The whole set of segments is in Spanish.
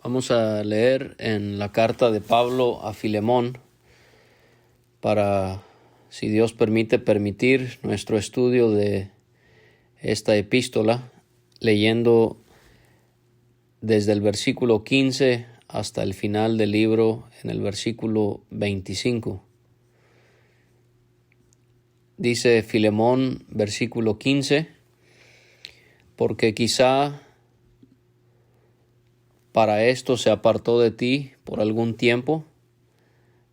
Vamos a leer en la carta de Pablo a Filemón para, si Dios permitir nuestro estudio de esta epístola, leyendo desde el versículo 15 hasta el final del libro en el versículo 25. Dice Filemón, versículo 15, porque quizá para esto se apartó de ti por algún tiempo,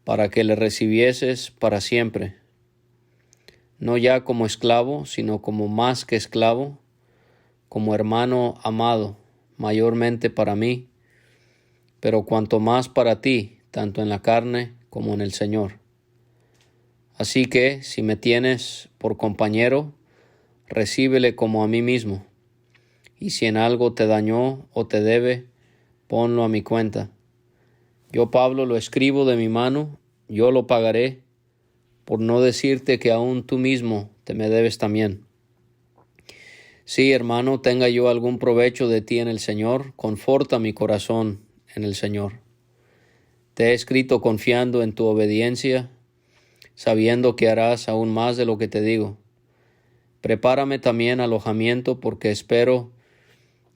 para que le recibieses para siempre, no ya como esclavo, sino como más que esclavo, como hermano amado, mayormente para mí, pero cuanto más para ti, tanto en la carne como en el Señor. Así que, si me tienes por compañero, recíbele como a mí mismo, y si en algo te dañó o te debe, ponlo a mi cuenta. Yo, Pablo, lo escribo de mi mano, yo lo pagaré, por no decirte que aún tú mismo te me debes también. Sí, hermano, tenga yo algún provecho de ti en el Señor, conforta mi corazón en el Señor. Te he escrito confiando en tu obediencia, sabiendo que harás aún más de lo que te digo. Prepárame también alojamiento, porque espero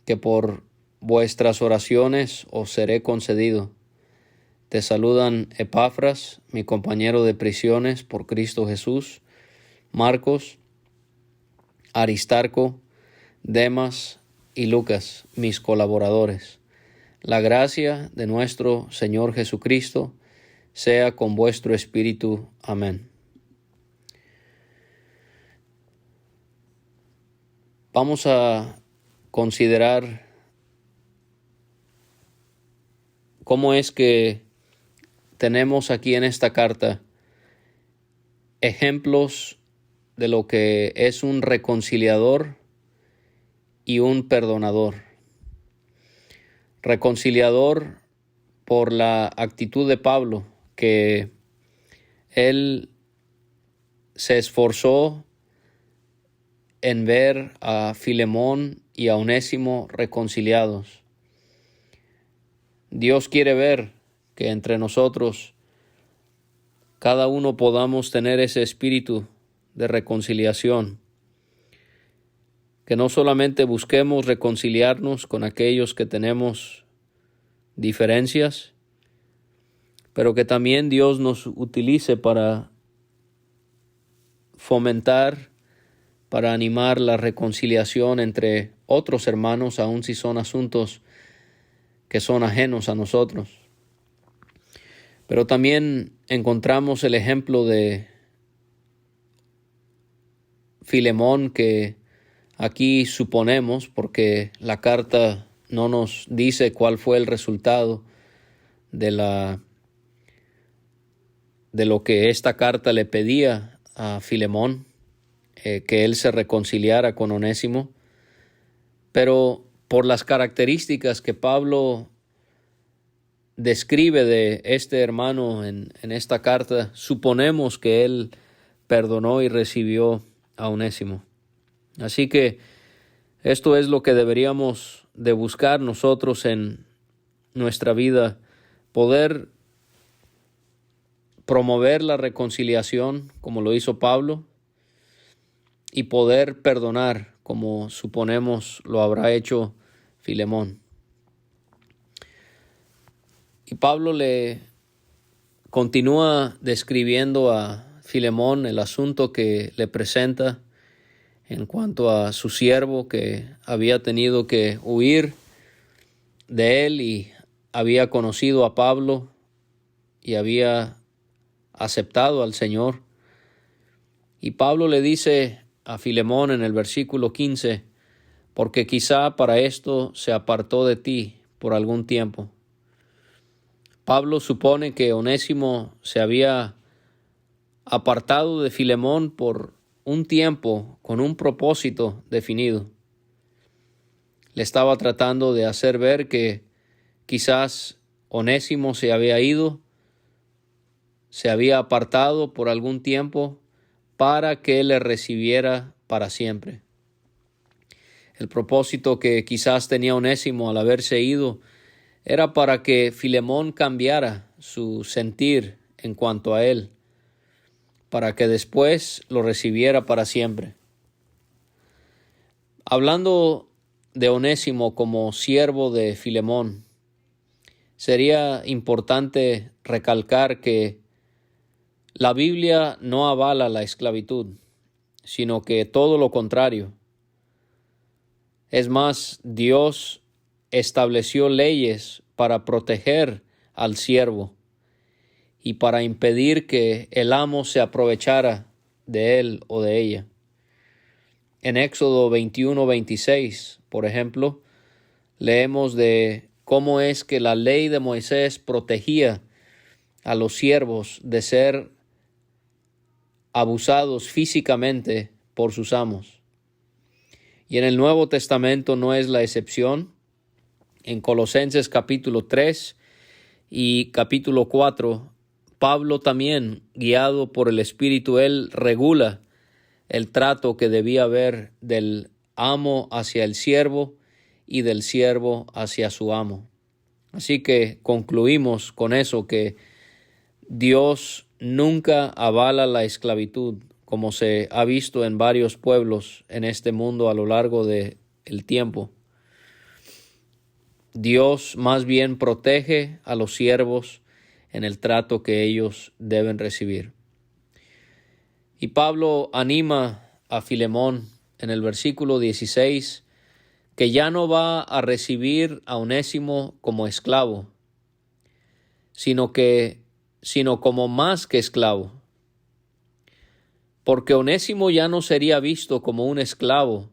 que por vuestras oraciones os seré concedido. Te saludan Epafras, mi compañero de prisiones por Cristo Jesús, Marcos, Aristarco, Demas y Lucas, mis colaboradores. La gracia de nuestro Señor Jesucristo sea con vuestro espíritu. Amén. Vamos a considerar cómo es que tenemos aquí en esta carta ejemplos de lo que es un reconciliador y un perdonador. Reconciliador por la actitud de Pablo, que él se esforzó en ver a Filemón y a Onésimo reconciliados. Dios quiere ver que entre nosotros cada uno podamos tener ese espíritu de reconciliación, que no solamente busquemos reconciliarnos con aquellos que tenemos diferencias, pero que también Dios nos utilice para fomentar, para animar la reconciliación entre otros hermanos, aun si son asuntos que son ajenos a nosotros. Pero también encontramos el ejemplo de Filemón, que aquí suponemos, porque la carta no nos dice cuál fue el resultado de lo que esta carta le pedía a Filemón, que él se reconciliara con Onésimo, pero por las características que Pablo describe de este hermano en esta carta, suponemos que él perdonó y recibió a Onésimo. Así que esto es lo que deberíamos de buscar nosotros en nuestra vida, poder promover la reconciliación como lo hizo Pablo y poder perdonar como suponemos lo habrá hecho Filemón. Y Pablo le continúa describiendo a Filemón el asunto que le presenta en cuanto a su siervo, que había tenido que huir de él y había conocido a Pablo y había aceptado al Señor. Y Pablo le dice a Filemón en el versículo 15, porque quizá para esto se apartó de ti por algún tiempo. Pablo supone que Onésimo se había apartado de Filemón por un tiempo con un propósito definido. Le estaba tratando de hacer ver que quizás Onésimo se había ido, se había apartado por algún tiempo para que le recibiera para siempre. El propósito que quizás tenía Onésimo al haberse ido era para que Filemón cambiara su sentir en cuanto a él, para que después lo recibiera para siempre. Hablando de Onésimo como siervo de Filemón, sería importante recalcar que la Biblia no avala la esclavitud, sino que todo lo contrario. Es más, Dios estableció leyes para proteger al siervo y para impedir que el amo se aprovechara de él o de ella. En Éxodo 21:26, por ejemplo, leemos de cómo es que la ley de Moisés protegía a los siervos de ser abusados físicamente por sus amos. Y en el Nuevo Testamento no es la excepción. En Colosenses capítulo 3 y capítulo 4, Pablo también, guiado por el Espíritu, él regula el trato que debía haber del amo hacia el siervo y del siervo hacia su amo. Así que concluimos con eso, que Dios nunca avala la esclavitud, como se ha visto en varios pueblos en este mundo a lo largo del tiempo. Dios más bien protege a los siervos en el trato que ellos deben recibir. Y Pablo anima a Filemón en el versículo 16 que ya no va a recibir a Onésimo como esclavo, sino como más que esclavo. Porque Onésimo ya no sería visto como un esclavo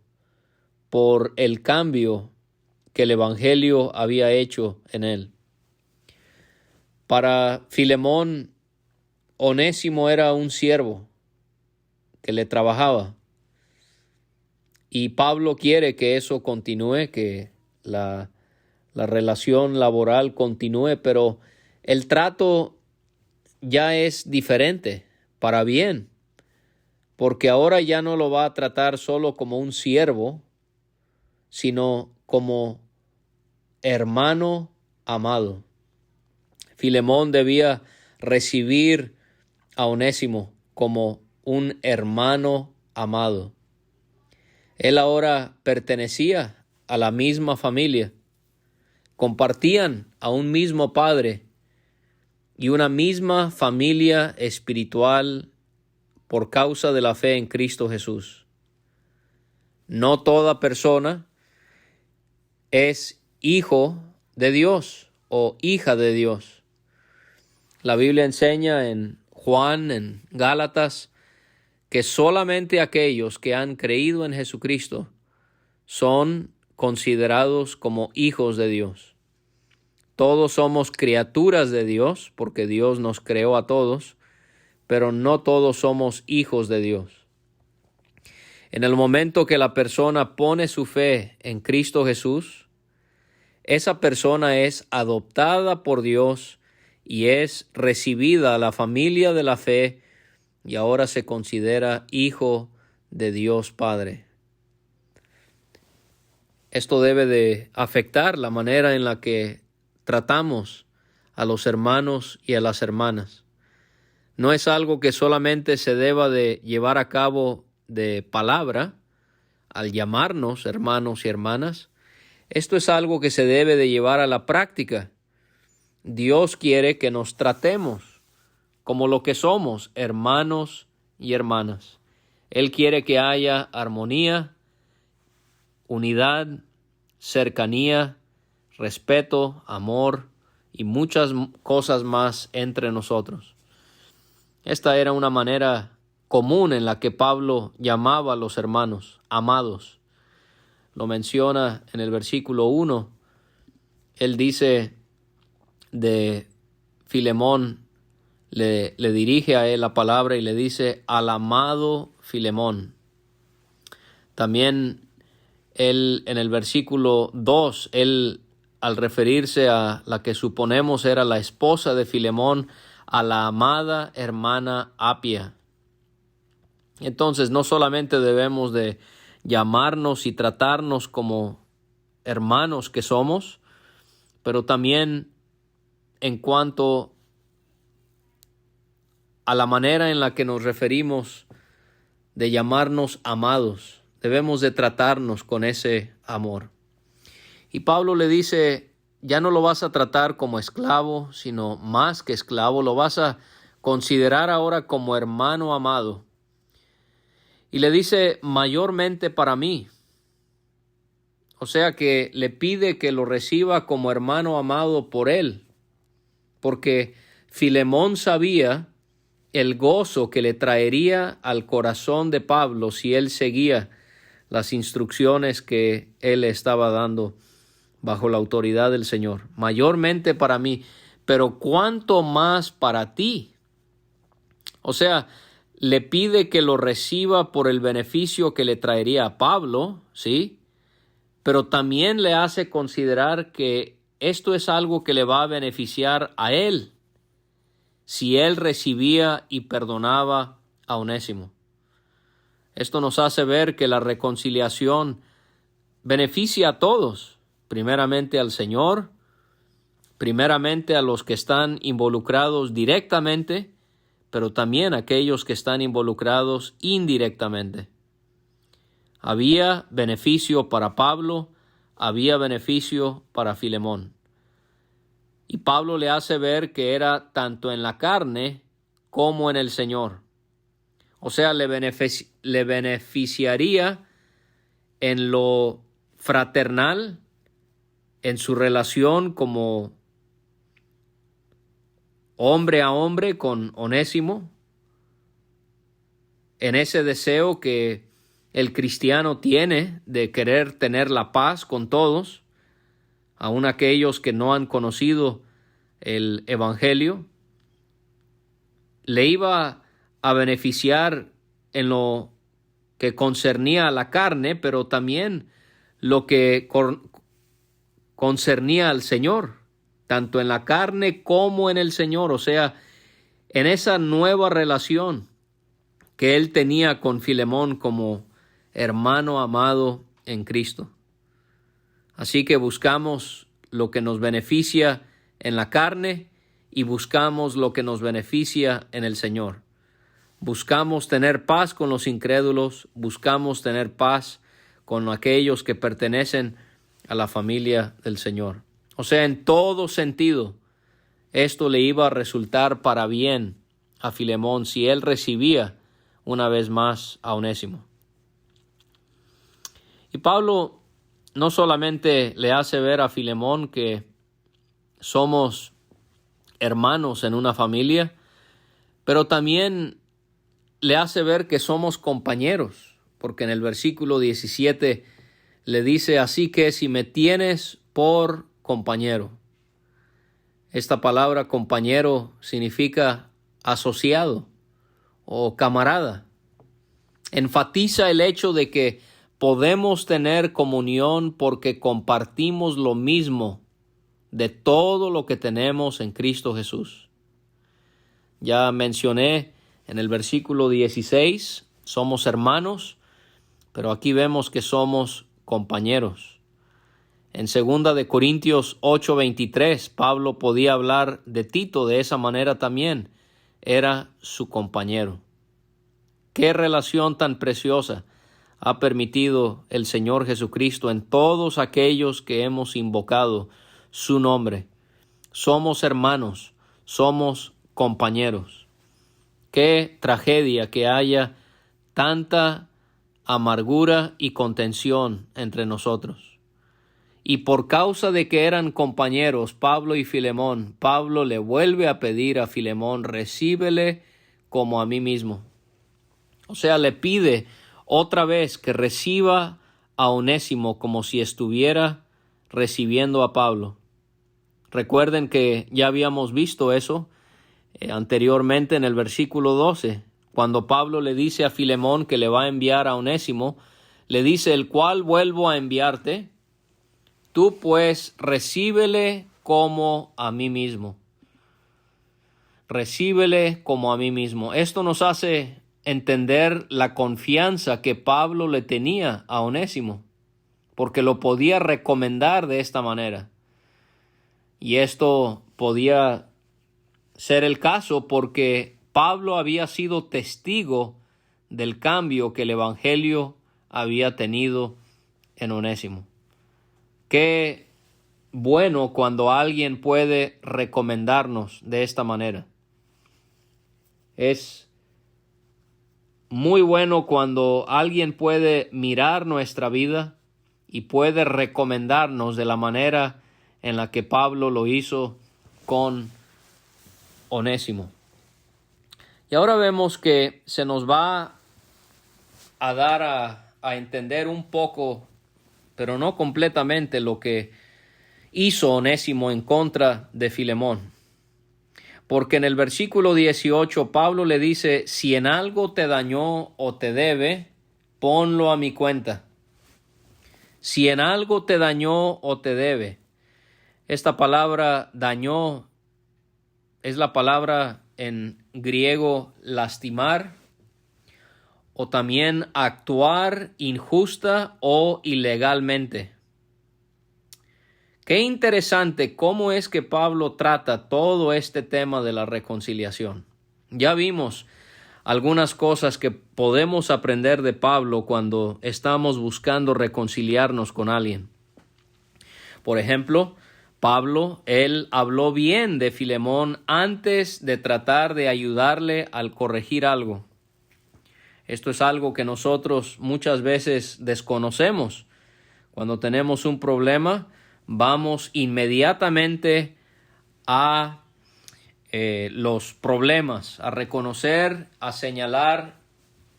por el cambio que el Evangelio había hecho en él. Para Filemón, Onésimo era un siervo que le trabajaba. Y Pablo quiere que eso continúe, que la relación laboral continúe, pero el trato ya es diferente, para bien, porque ahora ya no lo va a tratar solo como un siervo, sino como hermano amado. Filemón debía recibir a Onésimo como un hermano amado. Él ahora pertenecía a la misma familia, compartían a un mismo padre y una misma familia espiritual por causa de la fe en Cristo Jesús. No toda persona es hijo de Dios o hija de Dios. La Biblia enseña en Juan, en Gálatas, que solamente aquellos que han creído en Jesucristo son considerados como hijos de Dios. Todos somos criaturas de Dios, porque Dios nos creó a todos, pero no todos somos hijos de Dios. En el momento que la persona pone su fe en Cristo Jesús, esa persona es adoptada por Dios y es recibida a la familia de la fe, y ahora se considera hijo de Dios Padre. Esto debe de afectar la manera en la que tratamos a los hermanos y a las hermanas. No es algo que solamente se deba de llevar a cabo de palabra al llamarnos hermanos y hermanas. Esto es algo que se debe de llevar a la práctica. Dios quiere que nos tratemos como lo que somos, hermanos y hermanas. Él quiere que haya armonía, unidad, cercanía, respeto, amor y muchas cosas más entre nosotros. Esta era una manera común en la que Pablo llamaba a los hermanos, amados. Lo menciona en el versículo 1. Él dice de Filemón, le dirige a él la palabra y le dice: al amado Filemón. También él, en el versículo 2, él, al referirse a la que suponemos era la esposa de Filemón, a la amada hermana Apia. Entonces, no solamente debemos de llamarnos y tratarnos como hermanos que somos, pero también en cuanto a la manera en la que nos referimos de llamarnos amados. Debemos de tratarnos con ese amor. Y Pablo le dice, ya no lo vas a tratar como esclavo, sino más que esclavo, lo vas a considerar ahora como hermano amado. Y le dice, mayormente para mí. O sea que le pide que lo reciba como hermano amado por él, porque Filemón sabía el gozo que le traería al corazón de Pablo si él seguía las instrucciones que él le estaba dando bajo la autoridad del Señor. Mayormente para mí, pero cuánto más para ti. O sea, le pide que lo reciba por el beneficio que le traería a Pablo, ¿sí? Pero también le hace considerar que esto es algo que le va a beneficiar a él si él recibía y perdonaba a Onésimo. Esto nos hace ver que la reconciliación beneficia a todos, primeramente al Señor, primeramente a los que están involucrados directamente, pero también a aquellos que están involucrados indirectamente. Había beneficio para Pablo, había beneficio para Filemón. Y Pablo le hace ver que era tanto en la carne como en el Señor. O sea, le beneficiaría en lo fraternal, en su relación como hombre a hombre con Onésimo, en ese deseo que el cristiano tiene de querer tener la paz con todos, aun aquellos que no han conocido el Evangelio. Le iba a beneficiar en lo que concernía a la carne, pero también lo que concernía al Señor, tanto en la carne como en el Señor, o sea, en esa nueva relación que él tenía con Filemón como hermano amado en Cristo. Así que buscamos lo que nos beneficia en la carne y buscamos lo que nos beneficia en el Señor. Buscamos tener paz con los incrédulos, buscamos tener paz con aquellos que pertenecen a la familia del Señor. O sea, en todo sentido, esto le iba a resultar para bien a Filemón si él recibía una vez más a Onésimo. Y Pablo no solamente le hace ver a Filemón que somos hermanos en una familia, pero también le hace ver que somos compañeros, porque en el versículo 17 le dice, así que si me tienes por compañero. Esta palabra compañero significa asociado o camarada. Enfatiza el hecho de que podemos tener comunión porque compartimos lo mismo de todo lo que tenemos en Cristo Jesús. Ya mencioné en el versículo 16, somos hermanos, pero aquí vemos que somos compañeros. En 2 de Corintios 8:23, Pablo podía hablar de Tito de esa manera también. Era su compañero. Qué relación tan preciosa ha permitido el Señor Jesucristo en todos aquellos que hemos invocado su nombre. Somos hermanos, somos compañeros. Qué tragedia que haya tanta amargura y contención entre nosotros. Y por causa de que eran compañeros Pablo y Filemón, Pablo le vuelve a pedir a Filemón, recíbele como a mí mismo. O sea, le pide otra vez que reciba a Onésimo como si estuviera recibiendo a Pablo. Recuerden que ya habíamos visto eso anteriormente en el versículo 12, cuando Pablo le dice a Filemón que le va a enviar a Onésimo, le dice, el cual vuelvo a enviarte, tú pues recíbele como a mí mismo. Recíbele como a mí mismo. Esto nos hace entender la confianza que Pablo le tenía a Onésimo, porque lo podía recomendar de esta manera. Y esto podía ser el caso porque Pablo había sido testigo del cambio que el Evangelio había tenido en Onésimo. Qué bueno cuando alguien puede recomendarnos de esta manera. Es muy bueno cuando alguien puede mirar nuestra vida y puede recomendarnos de la manera en la que Pablo lo hizo con Onésimo. Y ahora vemos que se nos va a dar a entender un poco, pero no completamente, lo que hizo Onésimo en contra de Filemón. Porque en el versículo 18 Pablo le dice: si en algo te dañó o te debe, ponlo a mi cuenta. Si en algo te dañó o te debe. Esta palabra dañó es la palabra en griego lastimar, o también actuar injusta o ilegalmente. Qué interesante cómo es que Pablo trata todo este tema de la reconciliación. Ya vimos algunas cosas que podemos aprender de Pablo cuando estamos buscando reconciliarnos con alguien. Por ejemplo, Pablo, él habló bien de Filemón antes de tratar de ayudarle al corregir algo. Esto es algo que nosotros muchas veces desconocemos. Cuando tenemos un problema, vamos inmediatamente a los problemas, a reconocer, a señalar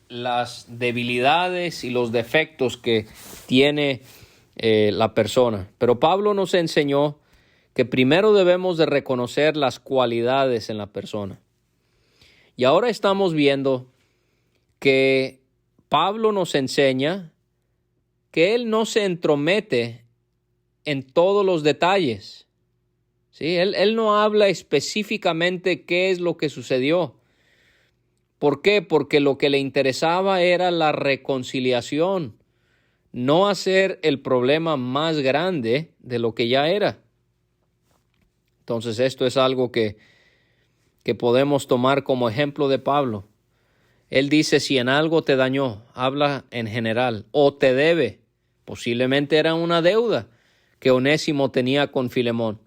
las debilidades y los defectos que tiene la persona. Pero Pablo nos enseñó que primero debemos de reconocer las cualidades en la persona. Y ahora estamos viendo que Pablo nos enseña que él no se entromete en todos los detalles. ¿Sí? Él no habla específicamente qué es lo que sucedió. ¿Por qué? Porque lo que le interesaba era la reconciliación, no hacer el problema más grande de lo que ya era. Entonces esto es algo que podemos tomar como ejemplo de Pablo. Él dice: si en algo te dañó, habla en general, o te debe. Posiblemente era una deuda que Onésimo tenía con Filemón.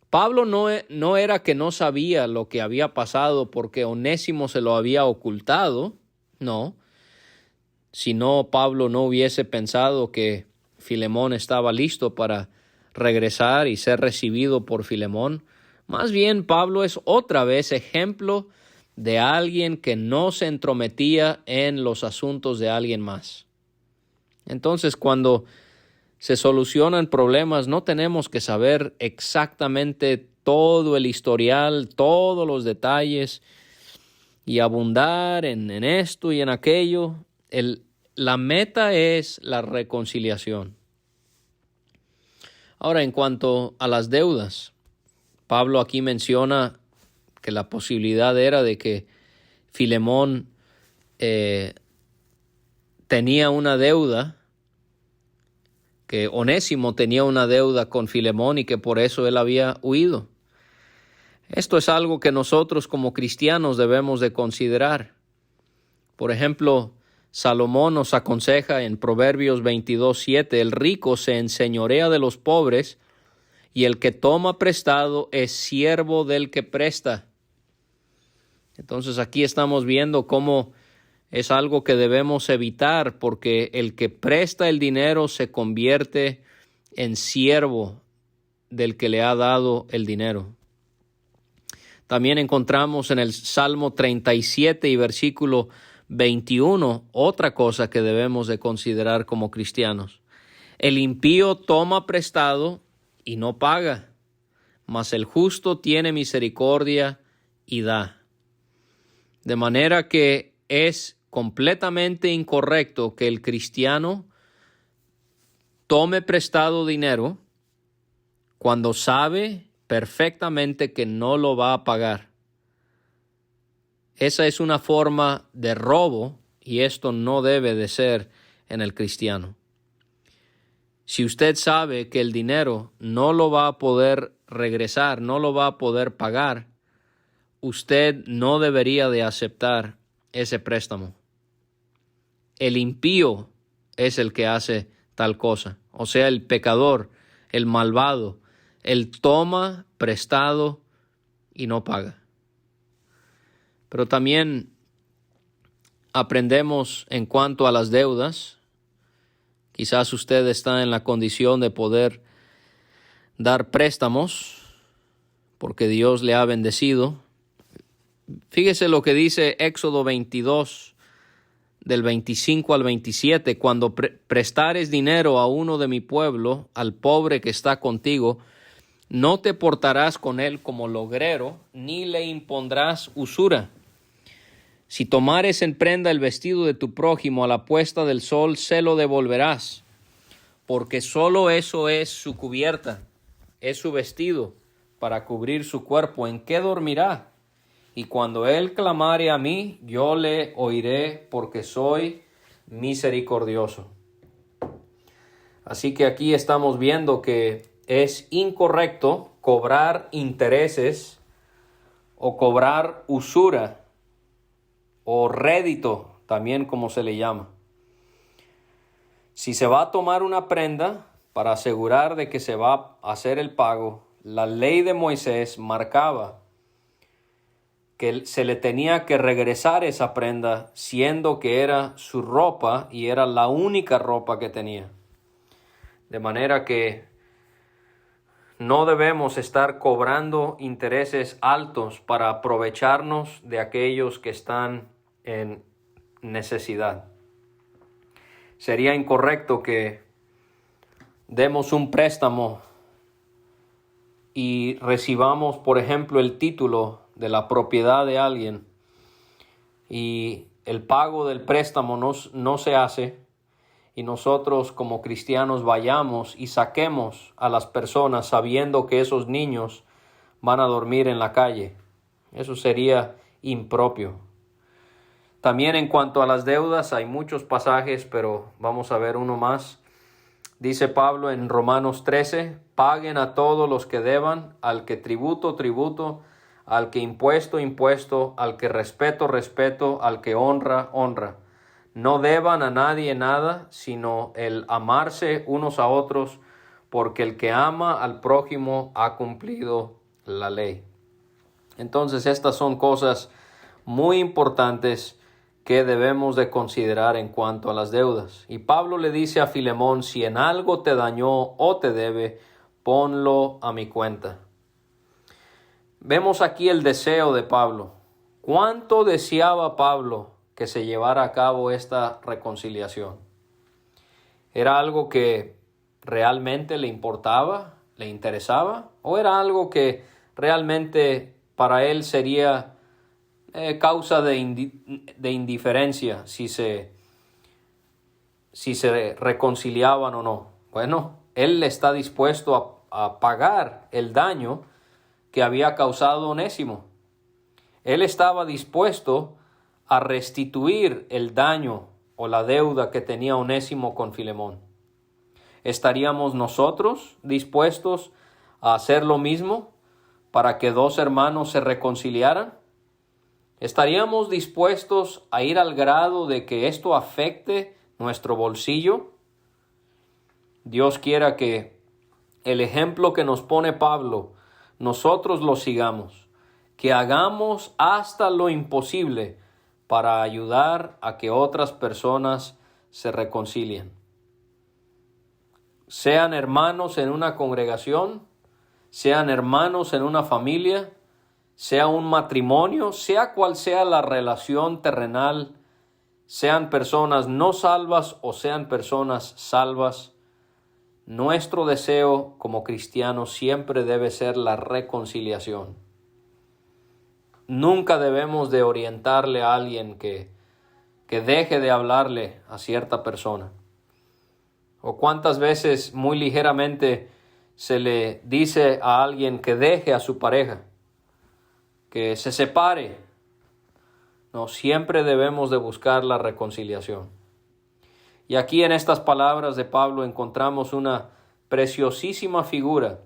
Pablo no era que no sabía lo que había pasado porque Onésimo se lo había ocultado. No. Si no, Pablo no hubiese pensado que Filemón estaba listo para regresar y ser recibido por Filemón. Más bien, Pablo es otra vez ejemplo de alguien que no se entrometía en los asuntos de alguien más. Entonces, cuando se solucionan problemas, no tenemos que saber exactamente todo el historial, todos los detalles y abundar en esto y en aquello. La meta es la reconciliación. Ahora, en cuanto a las deudas, Pablo aquí menciona que la posibilidad era de que Filemón tenía una deuda, que Onésimo tenía una deuda con Filemón y que por eso él había huido. Esto es algo que nosotros como cristianos debemos de considerar. Por ejemplo, Salomón nos aconseja en Proverbios 22:7, el rico se enseñorea de los pobres y el que toma prestado es siervo del que presta. Entonces aquí estamos viendo cómo es algo que debemos evitar, porque el que presta el dinero se convierte en siervo del que le ha dado el dinero. También encontramos en el Salmo 37 y versículo 21 otra cosa que debemos de considerar como cristianos. El impío toma prestado y no paga, mas el justo tiene misericordia y da. De manera que es completamente incorrecto que el cristiano tome prestado dinero cuando sabe perfectamente que no lo va a pagar. Esa es una forma de robo y esto no debe de ser en el cristiano. Si usted sabe que el dinero no lo va a poder regresar, no lo va a poder pagar, usted no debería de aceptar ese préstamo. El impío es el que hace tal cosa, o sea, el pecador, el malvado, él toma prestado y no paga. Pero también aprendemos en cuanto a las deudas. Quizás usted está en la condición de poder dar préstamos porque Dios le ha bendecido. Fíjese lo que dice Éxodo 22, del 25 al 27. Cuando prestares dinero a uno de mi pueblo, al pobre que está contigo, no te portarás con él como logrero, ni le impondrás usura. Si tomares en prenda el vestido de tu prójimo a la puesta del sol, se lo devolverás, porque solo eso es su cubierta, es su vestido para cubrir su cuerpo. ¿En qué dormirá? Y cuando él clamare a mí, yo le oiré, porque soy misericordioso. Así que aquí estamos viendo que es incorrecto cobrar intereses o cobrar usura o rédito, también como se le llama. Si se va a tomar una prenda para asegurar de que se va a hacer el pago, la ley de Moisés marcaba que se le tenía que regresar esa prenda, siendo que era su ropa y era la única ropa que tenía. De manera que no debemos estar cobrando intereses altos para aprovecharnos de aquellos que están en necesidad. Sería incorrecto que demos un préstamo y recibamos, por ejemplo, el título de la propiedad de alguien y el pago del préstamo no se hace, y nosotros como cristianos vayamos y saquemos a las personas sabiendo que esos niños van a dormir en la calle. Eso sería impropio. También en cuanto a las deudas hay muchos pasajes, pero vamos a ver uno más. Dice Pablo en Romanos 13, paguen a todos los que deban, al que tributo, tributo, al que impuesto, impuesto, al que respeto, respeto, al que honra, honra. No deban a nadie nada, sino el amarse unos a otros, porque el que ama al prójimo ha cumplido la ley. Entonces, estas son cosas muy importantes que debemos de considerar en cuanto a las deudas. Y Pablo le dice a Filemón, si en algo te dañó o te debe, ponlo a mi cuenta. Vemos aquí el deseo de Pablo. ¿Cuánto deseaba Pablo que se llevara a cabo esta reconciliación? ¿Era algo que realmente le importaba, le interesaba? ¿O era algo que realmente para él sería causa de indiferencia si se reconciliaban o no? Bueno, él está dispuesto a pagar el daño que había causado Onésimo. Él estaba dispuesto a restituir el daño o la deuda que tenía Onésimo con Filemón. ¿Estaríamos nosotros dispuestos a hacer lo mismo para que dos hermanos se reconciliaran? ¿Estaríamos dispuestos a ir al grado de que esto afecte nuestro bolsillo? Dios quiera que el ejemplo que nos pone Pablo, nosotros lo sigamos, que hagamos hasta lo imposible para ayudar a que otras personas se reconcilien. Sean hermanos en una congregación, sean hermanos en una familia, sea un matrimonio, sea cual sea la relación terrenal, sean personas no salvas o sean personas salvas, nuestro deseo como cristianos siempre debe ser la reconciliación. Nunca debemos de orientarle a alguien que deje de hablarle a cierta persona. O cuántas veces muy ligeramente se le dice a alguien que deje a su pareja, que se separe. No, siempre debemos de buscar la reconciliación. Y aquí en estas palabras de Pablo encontramos una preciosísima figura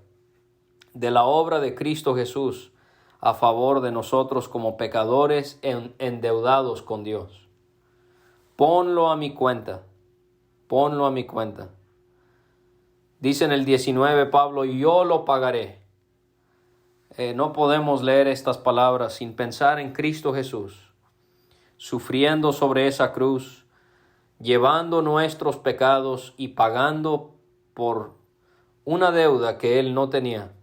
de la obra de Cristo Jesús a favor de nosotros como pecadores endeudados con Dios. Ponlo a mi cuenta, ponlo a mi cuenta. Dice en el 19 Pablo, yo lo pagaré. No podemos leer estas palabras sin pensar en Cristo Jesús, sufriendo sobre esa cruz, llevando nuestros pecados y pagando por una deuda que Él no tenía.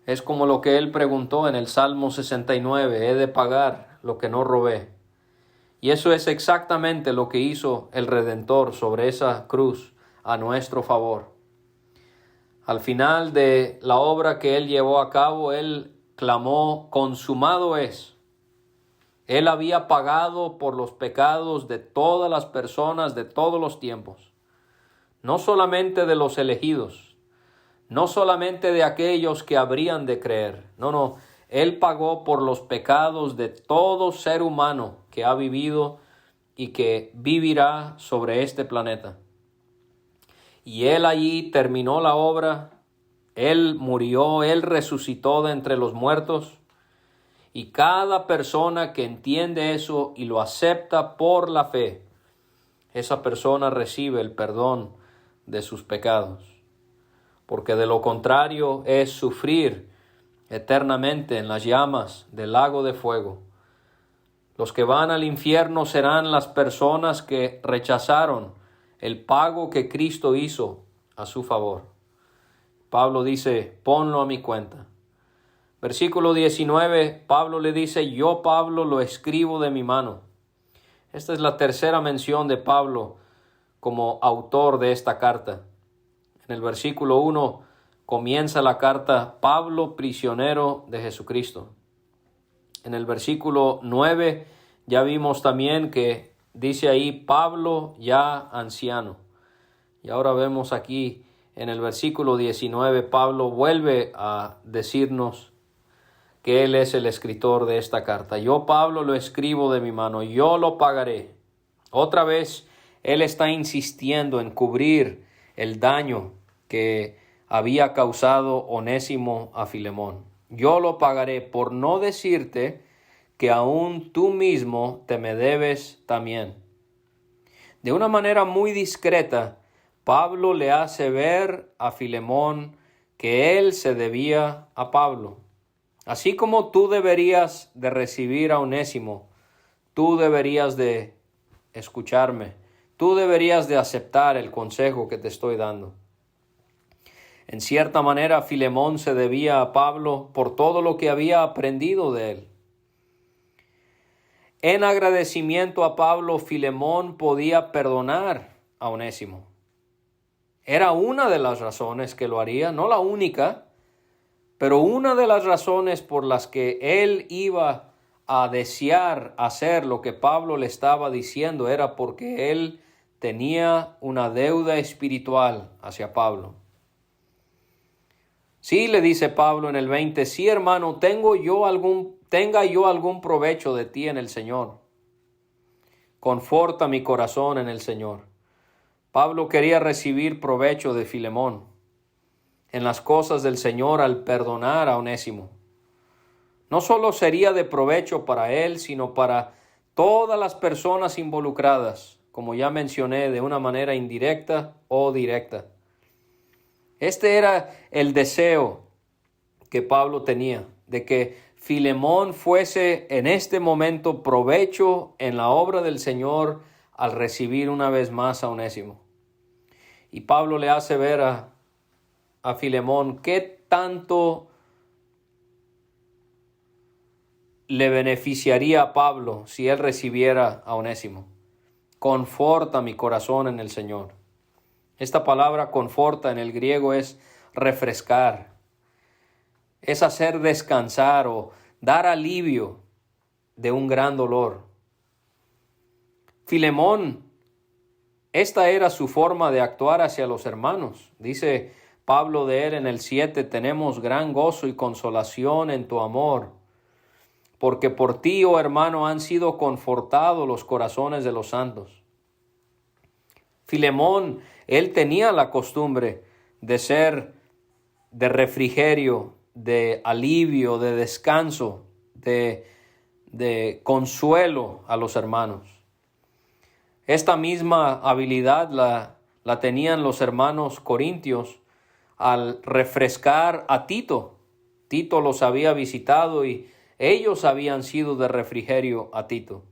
Es como lo que Él preguntó en el Salmo 69, he de pagar lo que no robé. Y eso es exactamente lo que hizo el Redentor sobre esa cruz a nuestro favor. Al final de la obra que Él llevó a cabo, Él clamó, consumado es. Él había pagado por los pecados de todas las personas de todos los tiempos, no solamente de los elegidos, no solamente de aquellos que habrían de creer. No, Él pagó por los pecados de todo ser humano que ha vivido y que vivirá sobre este planeta. Y Él allí terminó la obra, Él murió, Él resucitó de entre los muertos. Y cada persona que entiende eso y lo acepta por la fe, esa persona recibe el perdón de sus pecados. Porque de lo contrario es sufrir eternamente en las llamas del lago de fuego. Los que van al infierno serán las personas que rechazaron el pago que Cristo hizo a su favor. Pablo dice, ponlo a mi cuenta. Versículo 19, Pablo le dice, yo Pablo lo escribo de mi mano. Esta es la tercera mención de Pablo como autor de esta carta. En el versículo 1 comienza la carta, Pablo, prisionero de Jesucristo. En el versículo 9 ya vimos también que dice ahí, Pablo ya anciano. Y ahora vemos aquí en el versículo 19, Pablo vuelve a decirnos que él es el escritor de esta carta. Yo, Pablo, lo escribo de mi mano, yo lo pagaré. Otra vez, él está insistiendo en cubrir el daño que había causado Onésimo a Filemón. Yo lo pagaré por no decirte que aún tú mismo te me debes también. De una manera muy discreta, Pablo le hace ver a Filemón que él se debía a Pablo. Así como tú deberías de recibir a Onésimo, tú deberías de escucharme, tú deberías de aceptar el consejo que te estoy dando. En cierta manera, Filemón se debía a Pablo por todo lo que había aprendido de él. En agradecimiento a Pablo, Filemón podía perdonar a Onésimo. Era una de las razones que lo haría, no la única, pero una de las razones por las que él iba a desear hacer lo que Pablo le estaba diciendo era porque él tenía una deuda espiritual hacia Pablo. Sí, le dice Pablo en el 20, sí, hermano, tenga yo algún provecho de ti en el Señor. Conforta mi corazón en el Señor. Pablo quería recibir provecho de Filemón en las cosas del Señor al perdonar a Onésimo. No solo sería de provecho para él, sino para todas las personas involucradas, como ya mencioné, de una manera indirecta o directa. Este era el deseo que Pablo tenía, de que Filemón fuese en este momento provecho en la obra del Señor al recibir una vez más a Onésimo. Y Pablo le hace ver a Filemón qué tanto le beneficiaría a Pablo si él recibiera a Onésimo. Conforta mi corazón en el Señor. Esta palabra conforta en el griego es refrescar, es hacer descansar o dar alivio de un gran dolor. Filemón, esta era su forma de actuar hacia los hermanos. Dice Pablo de él en el 7, tenemos gran gozo y consolación en tu amor, porque por ti, oh hermano, han sido confortados los corazones de los santos. Filemón, él tenía la costumbre de ser de refrigerio, de alivio, de descanso, de consuelo a los hermanos. Esta misma habilidad la tenían los hermanos corintios al refrescar a Tito. Tito los había visitado y ellos habían sido de refrigerio a Tito.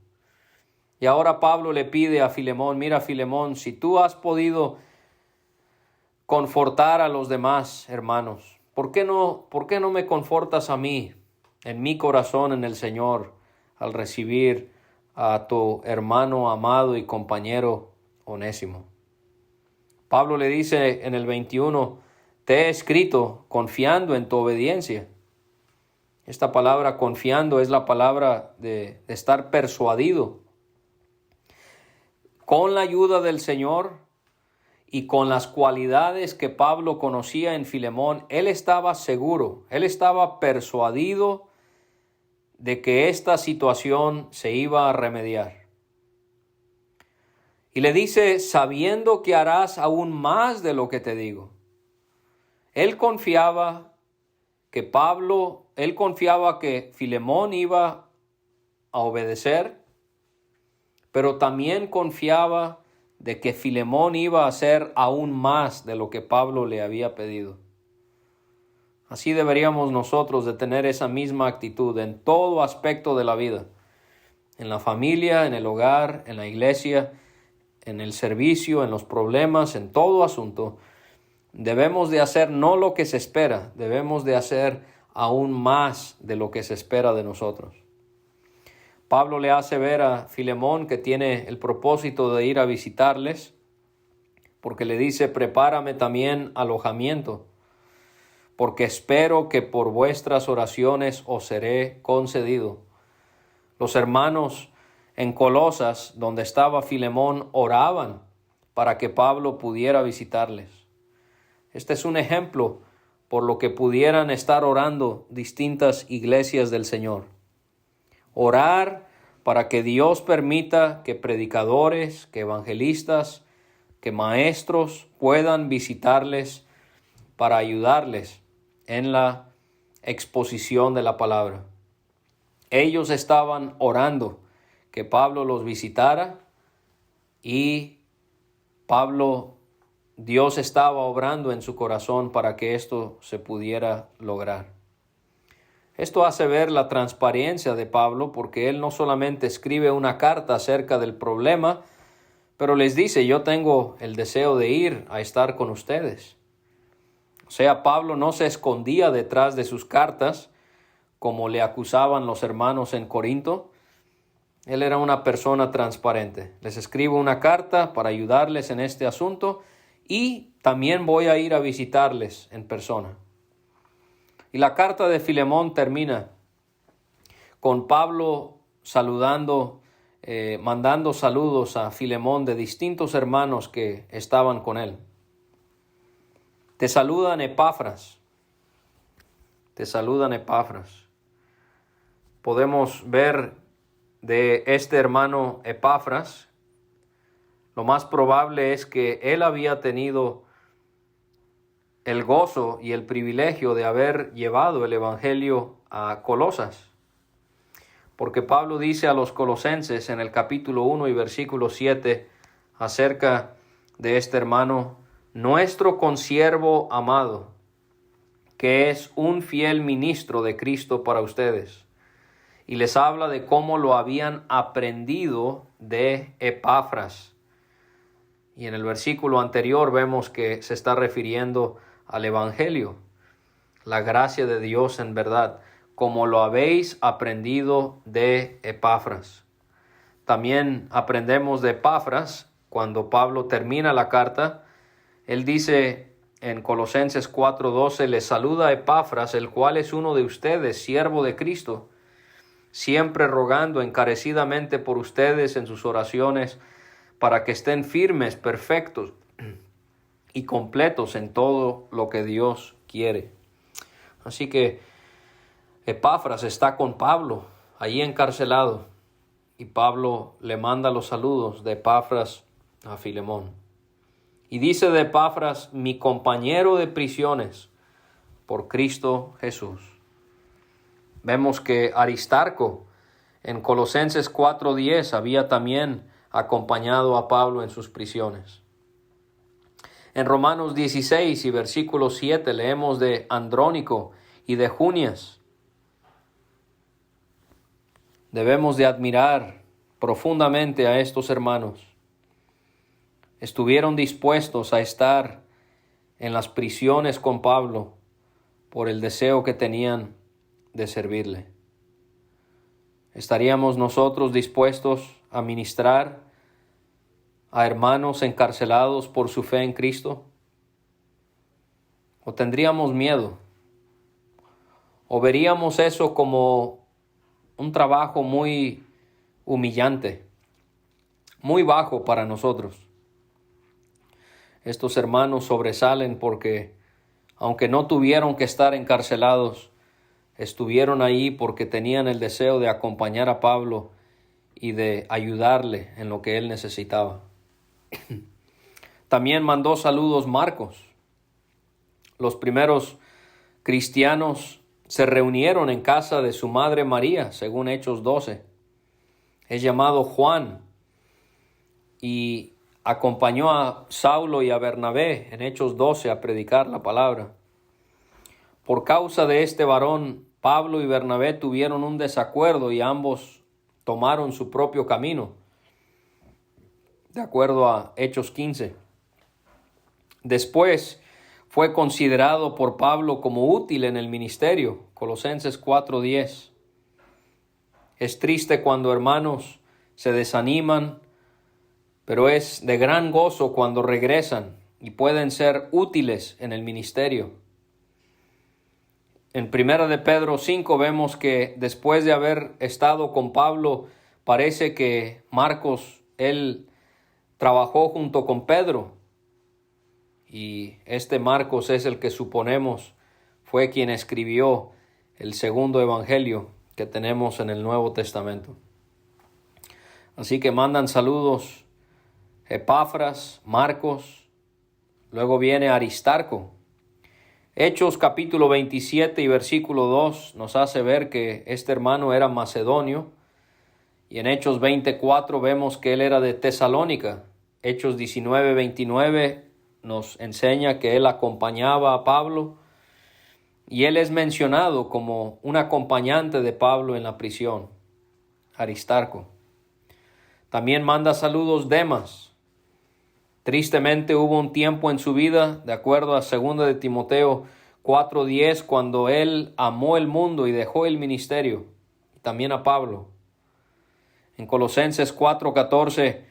Y ahora Pablo le pide a Filemón, mira Filemón, si tú has podido confortar a los demás hermanos, ¿por qué no me confortas a mí en mi corazón en el Señor al recibir a tu hermano amado y compañero Onésimo? Pablo le dice en el 21, te he escrito confiando en tu obediencia. Esta palabra confiando es la palabra de estar persuadido. Con la ayuda del Señor y con las cualidades que Pablo conocía en Filemón, él estaba seguro, él estaba persuadido de que esta situación se iba a remediar. Y le dice, sabiendo que harás aún más de lo que te digo. Él confiaba que Filemón iba a obedecer, pero también confiaba de que Filemón iba a hacer aún más de lo que Pablo le había pedido. Así deberíamos nosotros de tener esa misma actitud en todo aspecto de la vida, en la familia, en el hogar, en la iglesia, en el servicio, en los problemas, en todo asunto. Debemos de hacer no lo que se espera, debemos de hacer aún más de lo que se espera de nosotros. Pablo le hace ver a Filemón que tiene el propósito de ir a visitarles, porque le dice, prepárame también alojamiento, porque espero que por vuestras oraciones os seré concedido. Los hermanos en Colosas, donde estaba Filemón, oraban para que Pablo pudiera visitarles. Este es un ejemplo por lo que pudieran estar orando distintas iglesias del Señor. Orar para que Dios permita que predicadores, que evangelistas, que maestros puedan visitarles para ayudarles en la exposición de la palabra. Ellos estaban orando que Pablo los visitara y Dios estaba obrando en su corazón para que esto se pudiera lograr. Esto hace ver la transparencia de Pablo, porque él no solamente escribe una carta acerca del problema, pero les dice, yo tengo el deseo de ir a estar con ustedes. O sea, Pablo no se escondía detrás de sus cartas, como le acusaban los hermanos en Corinto. Él era una persona transparente. Les escribo una carta para ayudarles en este asunto y también voy a ir a visitarles en persona. Y la carta de Filemón termina con Pablo mandando saludos a Filemón de distintos hermanos que estaban con él. Te saludan Epafras. Te saludan Epafras. Podemos ver de este hermano Epafras, lo más probable es que él había tenido el gozo y el privilegio de haber llevado el evangelio a Colosas. Porque Pablo dice a los colosenses en el capítulo 1 y versículo 7 acerca de este hermano, nuestro consiervo amado, que es un fiel ministro de Cristo para ustedes. Y les habla de cómo lo habían aprendido de Epafras. Y en el versículo anterior vemos que se está refiriendo al evangelio, la gracia de Dios en verdad, como lo habéis aprendido de Epafras. También aprendemos de Epafras cuando Pablo termina la carta. Él dice en Colosenses 4:12, les saluda Epafras, el cual es uno de ustedes, siervo de Cristo, siempre rogando encarecidamente por ustedes en sus oraciones, para que estén firmes, perfectos y completos en todo lo que Dios quiere. Así que Epafras está con Pablo, allí encarcelado, y Pablo le manda los saludos de Epafras a Filemón. Y dice de Epafras, mi compañero de prisiones, por Cristo Jesús. Vemos que Aristarco en Colosenses 4:10 había también acompañado a Pablo en sus prisiones. En Romanos 16 y versículo 7 leemos de Andrónico y de Junias. Debemos de admirar profundamente a estos hermanos. Estuvieron dispuestos a estar en las prisiones con Pablo por el deseo que tenían de servirle. ¿Estaríamos nosotros dispuestos a ministrar a hermanos encarcelados por su fe en Cristo? ¿O tendríamos miedo? ¿O veríamos eso como un trabajo muy humillante, muy bajo para nosotros? Estos hermanos sobresalen porque, aunque no tuvieron que estar encarcelados, estuvieron ahí porque tenían el deseo de acompañar a Pablo y de ayudarle en lo que él necesitaba. También mandó saludos Marcos. Los primeros cristianos se reunieron en casa de su madre María, según Hechos 12. Es llamado Juan y acompañó a Saulo y a Bernabé en Hechos 12 a predicar la palabra. Por causa de este varón, Pablo y Bernabé tuvieron un desacuerdo y ambos tomaron su propio camino, de acuerdo a Hechos 15. Después fue considerado por Pablo como útil en el ministerio, Colosenses 4:10. Es triste cuando hermanos se desaniman, pero es de gran gozo cuando regresan y pueden ser útiles en el ministerio. En 1 de Pedro 5 vemos que después de haber estado con Pablo, parece que Marcos, él trabajó junto con Pedro. Y este Marcos es el que suponemos fue quien escribió el segundo evangelio que tenemos en el Nuevo Testamento. Así que mandan saludos Epafras, Marcos, luego viene Aristarco. Hechos capítulo 27 y versículo 2 nos hace ver que este hermano era macedonio, y en Hechos 24 vemos que él era de Tesalónica. Hechos 19:29 nos enseña que él acompañaba a Pablo, y él es mencionado como un acompañante de Pablo en la prisión, Aristarco. También manda saludos Demas. Tristemente hubo un tiempo en su vida, de acuerdo a 2 de Timoteo 4:10, cuando él amó el mundo y dejó el ministerio, y también a Pablo. En Colosenses 4:14,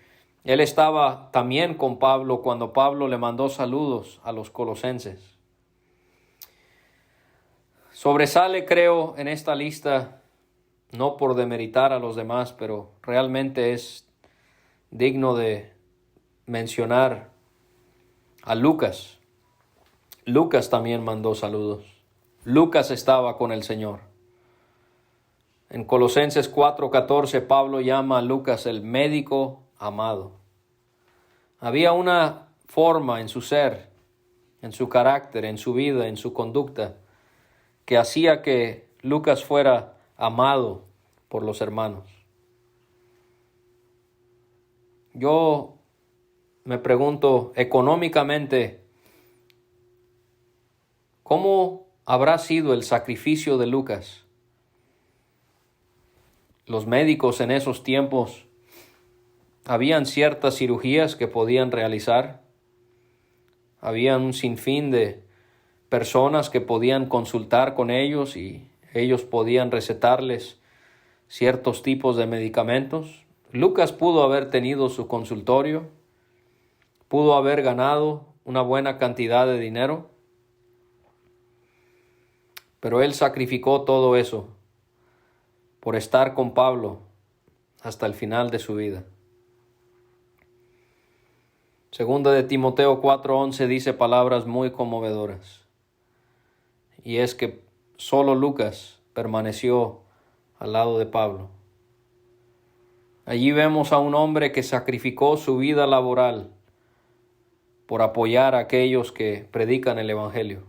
él estaba también con Pablo cuando Pablo le mandó saludos a los colosenses. Sobresale, creo, en esta lista, no por demeritar a los demás, pero realmente es digno de mencionar a Lucas. Lucas también mandó saludos. Lucas estaba con el Señor. En Colosenses 4:14 Pablo llama a Lucas el médico amado. Había una forma en su ser, en su carácter, en su vida, en su conducta, que hacía que Lucas fuera amado por los hermanos. Yo me pregunto, económicamente, ¿cómo habrá sido el sacrificio de Lucas? Los médicos en esos tiempos, habían ciertas cirugías que podían realizar. Había un sinfín de personas que podían consultar con ellos y ellos podían recetarles ciertos tipos de medicamentos. Lucas pudo haber tenido su consultorio, pudo haber ganado una buena cantidad de dinero, pero él sacrificó todo eso por estar con Pablo hasta el final de su vida. Segunda de Timoteo 4:11 dice palabras muy conmovedoras, y es que solo Lucas permaneció al lado de Pablo. Allí vemos a un hombre que sacrificó su vida laboral por apoyar a aquellos que predican el Evangelio.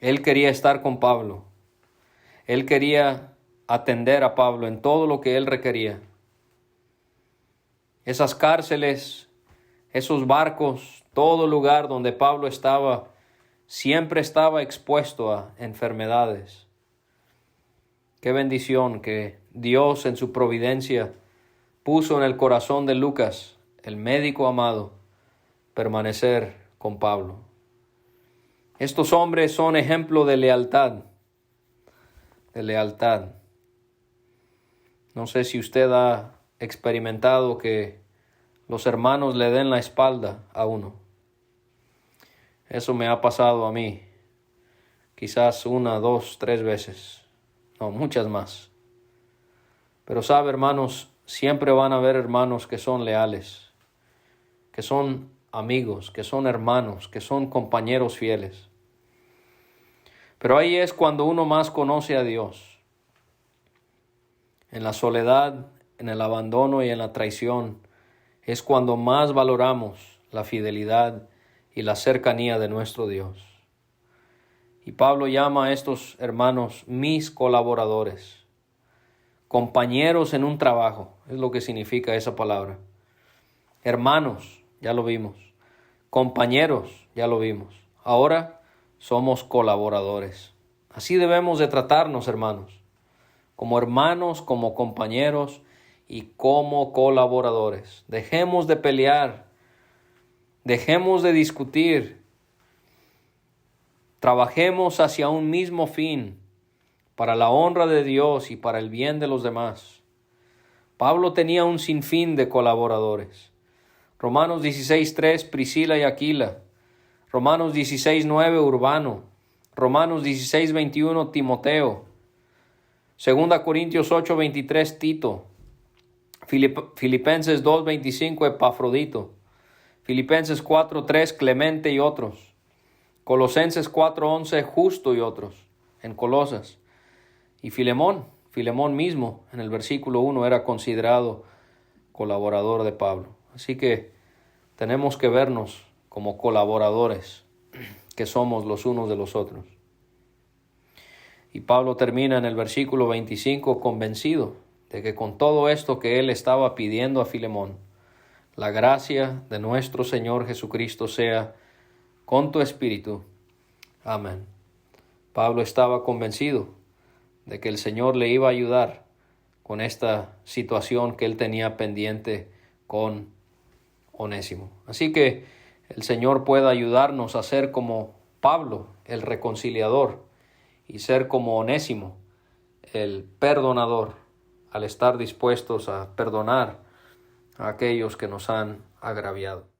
Él quería estar con Pablo. Él quería atender a Pablo en todo lo que él requería. Esas cárceles, esos barcos, todo lugar donde Pablo estaba, siempre estaba expuesto a enfermedades. Qué bendición que Dios en su providencia puso en el corazón de Lucas, el médico amado, permanecer con Pablo. Estos hombres son ejemplo de lealtad. No sé si usted ha experimentado que los hermanos le den la espalda a uno. Eso me ha pasado a mí, quizás 1, 2, 3 veces, no, muchas más. Pero sabe, hermanos, siempre van a haber hermanos que son leales, que son amigos, que son hermanos, que son compañeros fieles. Pero ahí es cuando uno más conoce a Dios. En la soledad, en el abandono y en la traición, es cuando más valoramos la fidelidad y la cercanía de nuestro Dios. Y Pablo llama a estos hermanos mis colaboradores, compañeros en un trabajo, es lo que significa esa palabra. Hermanos, ya lo vimos. Compañeros, ya lo vimos. Ahora somos colaboradores. Así debemos de tratarnos, hermanos. Como hermanos, como compañeros y como colaboradores. Dejemos de pelear. Dejemos de discutir. Trabajemos hacia un mismo fin, para la honra de Dios y para el bien de los demás. Pablo tenía un sinfín de colaboradores. Romanos 16:3, Priscila y Aquila. Romanos 16:9, Urbano. Romanos 16:21, Timoteo. 2 Corintios 8:23, Tito. Filipenses 2:25, Epafrodito. Filipenses 4:3, Clemente y otros. Colosenses 4:11, Justo y otros, en Colosas. Y Filemón mismo, en el versículo 1, era considerado colaborador de Pablo. Así que tenemos que vernos como colaboradores que somos los unos de los otros. Y Pablo termina en el versículo 25 convencido de que con todo esto que él estaba pidiendo a Filemón, la gracia de nuestro Señor Jesucristo sea con tu espíritu. Amén. Pablo estaba convencido de que el Señor le iba a ayudar con esta situación que él tenía pendiente con Onésimo. Así que el Señor pueda ayudarnos a ser como Pablo, el reconciliador, y ser como Onésimo, el perdonador, al estar dispuestos a perdonar a aquellos que nos han agraviado.